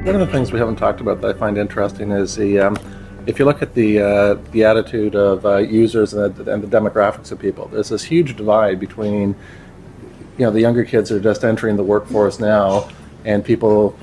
One of the things we haven't talked about that I find interesting is if you look at the attitude of users and the demographics of people, there's this huge divide between the younger kids who are just entering the workforce now and people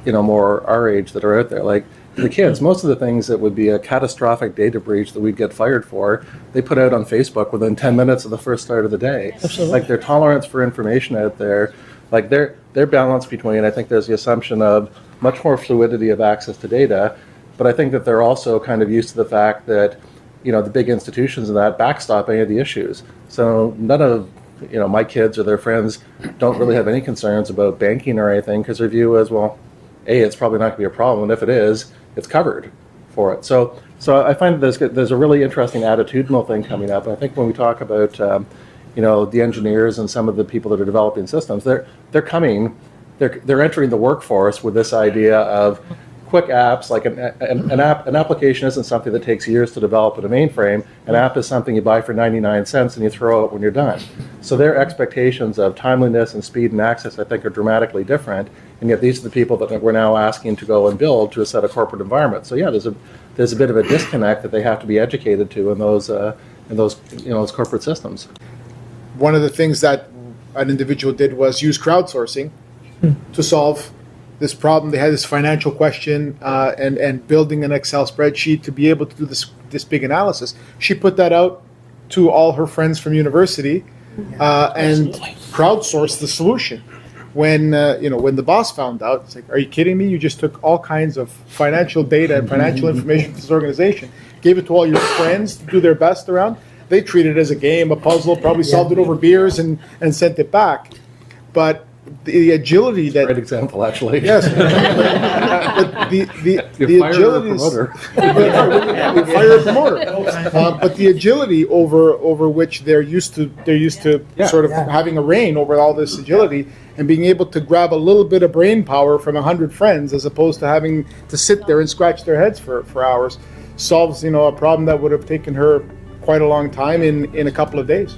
more our age that are out there. Like the kids, most of the things that would be a catastrophic data breach that we'd get fired for, they put out on Facebook within 10 minutes of the first start of the day. Absolutely. Like their tolerance for information out there, like their balance between, I think there's the assumption of much more fluidity of access to data, but I think that they're also kind of used to the fact that the big institutions and that backstop any of the issues. So none of my kids or their friends don't really have any concerns about banking or anything because their view is, well, A, it's probably not going to be a problem, and if it is, it's covered for it. So I find that there's a really interesting attitudinal thing coming up. And I think when we talk about the engineers and some of the people that are developing systems, they're entering the workforce with this idea of quick apps. Like an application isn't something that takes years to develop in a mainframe. An app is something you buy for 99 cents and you throw out when you're done. So their expectations of timeliness and speed and access, I think, are dramatically different. And yet these are the people that we're now asking to go and build to a set of corporate environments. So yeah, there's a bit of a disconnect that they have to be educated to in those corporate systems. One of the things that an individual did was use crowdsourcing to solve this problem. They had this financial question and building an Excel spreadsheet to be able to do this big analysis. She put that out to all her friends from university and crowdsourced the solution. When the boss found out, it's like, are you kidding me? You just took all kinds of financial data and financial information from this organization, gave it to all your friends to do their best around. They treated it as a game, a puzzle, probably solved it over beers and sent it back. But the agility that... Great example, actually. Yes. But the agility is... You fire a promoter. But the agility over which they're used to sort of having a reign over all this agility and being able to grab a little bit of brain power from 100 friends as opposed to having to sit there and scratch their heads for hours solves a problem that would have taken her quite a long time in a couple of days.